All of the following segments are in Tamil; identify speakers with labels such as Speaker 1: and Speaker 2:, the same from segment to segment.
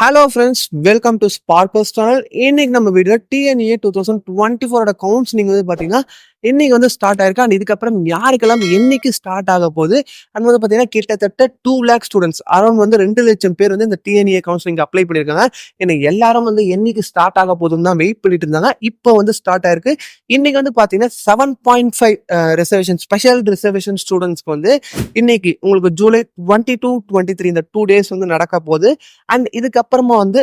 Speaker 1: Hello friends, welcome to Sparkers channel. இன்னைக்கு நம்ம வீடியோ டிஎன்ஏ 2024 கவுன்சிலிங் வந்து பார்த்தீங்கன்னா இன்னைக்கு வந்து ஸ்டார்ட் ஆயிருக்கு. அண்ட் இதுக்கப்புறம் யாருக்கெல்லாம் என்னைக்கு ஸ்டார்ட் ஆக போகுது அண்ட் வந்து பார்த்தீங்கன்னா கிட்டத்தட்ட 2 லேக் ஸ்டூடெண்ட்ஸ் அரௌண்ட் வந்து 2 லட்சம் பேர் வந்து இந்த டிஎன்ஏ கவுன்சிலிங் அப்ளை பண்ணியிருக்காங்க. எனக்கு எல்லாரும் வந்து என்னைக்கு ஸ்டார்ட் ஆக போகுதுன்னு தான் வெயிட் பண்ணிட்டு இருந்தாங்க. இப்போ வந்து ஸ்டார்ட் ஆயிருக்கு. இன்னைக்கு வந்து பார்த்தீங்கன்னா 7.5 ரிசர்வேஷன் ஸ்பெஷல் ரிசர்வேஷன் ஸ்டூடெண்ட்ஸ்க்கு வந்து இன்னைக்கு உங்களுக்கு ஜூலை 22, 23 இந்த 2 டேஸ் வந்து நடக்க போகுது. அண்ட் இதுக்கப்புறமா வந்து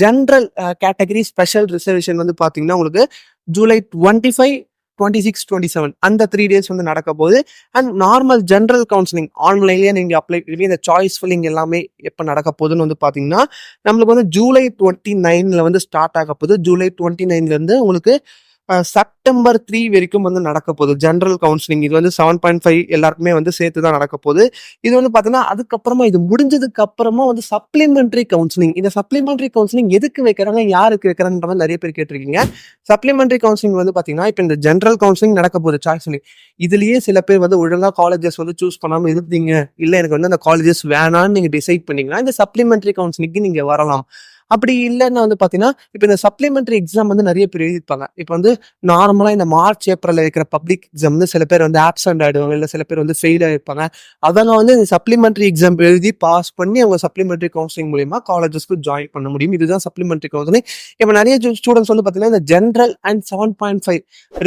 Speaker 1: ஜென்ரல் கேட்டகரி ஸ்பெஷல் ரிசர்வேஷன் வந்து பார்த்தீங்கன்னா உங்களுக்கு ஜூலை 25, 26, 27 அந்த 3 டேஸ் வந்து நடக்க போகுது. அண்ட் நார்மல் ஜென்ரல் கவுன்சிலிங் ஆன்லைன்லேயே நீங்கள் அப்ளை பண்ணி இந்த சாய்ஸ் ஃபில்லிங் எல்லாமே எப்போ நடக்க போகுதுன்னு வந்து பார்த்தீங்கன்னா நம்மளுக்கு வந்து ஜூலை 29 வந்து ஸ்டார்ட் ஆக போகுது. ஜூலை 29 உங்களுக்கு செப்டம்பர் 3 வரைக்கும் வந்து நடக்க போகுது ஜென்ரல் கவுன்சிலிங். இது வந்து 7.5 எல்லாருக்குமே வந்து சேர்த்து தான் நடக்க போகுது. இது வந்து பார்த்தீங்கன்னா அதுக்கப்புறமா இது முடிஞ்சதுக்கு அப்புறமா வந்து சப்ளிமெண்டரி கவுன்சிலிங். இந்த சப்ளிமெண்டரி கவுன்சிலிங் எதுக்கு வைக்கிறாங்க, யாருக்கு வைக்கிறாங்கன்ற மாதிரி நிறைய பேர் கேட்டிருக்கீங்க. சப்ளிமெண்டரி கவுன்சிலிங் வந்து பார்த்தீங்கன்னா இப்போ இந்த ஜென்ரல் கவுன்சிலிங் நடக்க போகுது சாய்ஸ் ஃபில்லிங். இதுலயே சில பேர் வந்து ஒழுங்கா காலேஜஸ் வந்து சூஸ் பண்ணாமல் இருந்தீங்க, இல்லை எனக்கு வந்து அந்த காலேஜஸ் வேணான்னு நீங்கள் டிசைட் பண்ணீங்கன்னா இந்த சப்ளிமெண்டரி கவுன்சிலிங்க்கு நீங்கள் வரலாம். அப்படி இல்லைன்னா வந்து பார்த்தீங்கன்னா இப்போ இந்த சப்ளிமெண்டரி எக்ஸாம் வந்து நிறைய பேர் எழுதிப்பாங்க. இப்போ வந்து நார்மலாக இந்த மார்ச் ஏப்ரல் இருக்கிற பப்ளிக் எக்ஸாம் வந்து சில பேர் வந்து ஆப்சண்ட் ஆகிடுவாங்க, இல்லை சில பேர் வந்து ஃபெயில் ஆகிருப்பாங்க. அதெல்லாம் வந்து இந்த சப்ளிமெண்டரி எக்ஸாம் எழுதி பாஸ் பண்ணி அவங்க சப்ளிமெண்டரி கவுன்சிலிங் மூலியமா காலேஜஸ்க்கு ஜாயின் பண்ண முடியும். இதுதான் சப்ளிமெண்டரி கவுன்சிலிங். இப்போ நிறைய ஸ்டூடெண்ட்ஸ் வந்து பார்த்தீங்கன்னா இந்த general and 7.5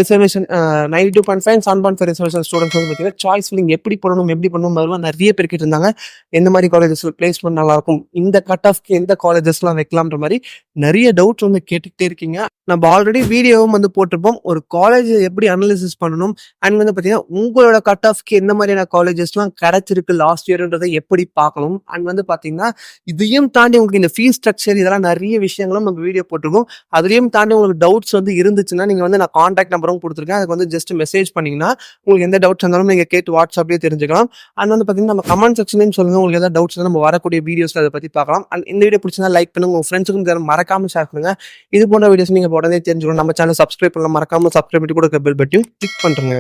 Speaker 1: reservation 92.5 and 7.5 reservation students வந்து பார்த்தீங்கன்னா சாய்ஸ் ஃபில்லிங் எப்படி பண்ணணும் நிறைய பேர் கேட்டு இருந்தாங்க. எந்த மாதிரி காலேஜஸ்ல பிளேஸ்மெண்ட் நல்லா இருக்கும், இந்த கட் ஆஃப்க்கு எந்த காலேஜஸ்லாம் வைக்கலாம்ன்ற மாதிரி நிறைய டவுட்ஸ் வந்து கேட்டுக்கிட்டே இருக்கீங்க. நம்ம ஆல்ரெடி வீடியோவும் வந்து போட்டிருப்போம், ஒரு காலேஜ் எப்படி அனலிசிஸ் பண்ணணும் அண்ட் வந்து பார்த்தீங்கன்னா உங்களோட கட் ஆஃப்க்கு எந்த மாதிரியான காலேஜஸ்லாம் கிடைச்சிருக்கு லாஸ்ட் இயர்ன்றதை எப்படி பார்க்கணும். அண்ட் வந்து பார்த்தீங்கன்னா இதையும் தாண்டி உங்களுக்கு இந்த ஃபீஸ் ஸ்ட்ரக்சர் இதெல்லாம் நிறைய விஷயங்களும் நம்ம வீடியோ போட்டிருக்கோம். அதுலேயும் தாண்டி உங்களுக்கு டவுட்ஸ் வந்து இருந்துச்சுன்னா நீங்கள் வந்து நான் கான்டாக்ட் நம்பரும் கொடுத்துருக்கேன், அதுக்கு வந்து ஜஸ்ட் மெசேஜ் பண்ணிங்கன்னா உங்களுக்கு எந்த டவுட்ஸ் இருந்தாலும் நீங்கள் கேட்டு வாட்ஸ்அப்லேயே தெரிஞ்சுக்கலாம். அண்ட் வந்து பார்த்தீங்கன்னா நம்ம கமெண்ட் செக்ஷன்லையும் சொல்லுங்கள் உங்களுக்கு எதாவது டவுட்ஸ் நம்ம வரக்கூடிய வீடியோஸில் அதை பற்றி பார்க்கலாம். அண்ட் இந்த வீடியோ பிடிச்சிருந்தா லைக் பண்ணுங்க, உங்கள் ஃப்ரெண்ட்ஸுக்கும் மறக்காம ஷேர் பண்ணுங்க. இது போன்ற வீடியோஸ் நீங்கள் உடனே தெரிஞ்சுக்கணும். நம்ம சேனல் சப்ஸ்கிரைப் பண்ணலாம், மறக்காம சப்ஸ்கிரைப் பண்ணி கூட பெல் பட்டன் கிளிக் பண்ணுங்க.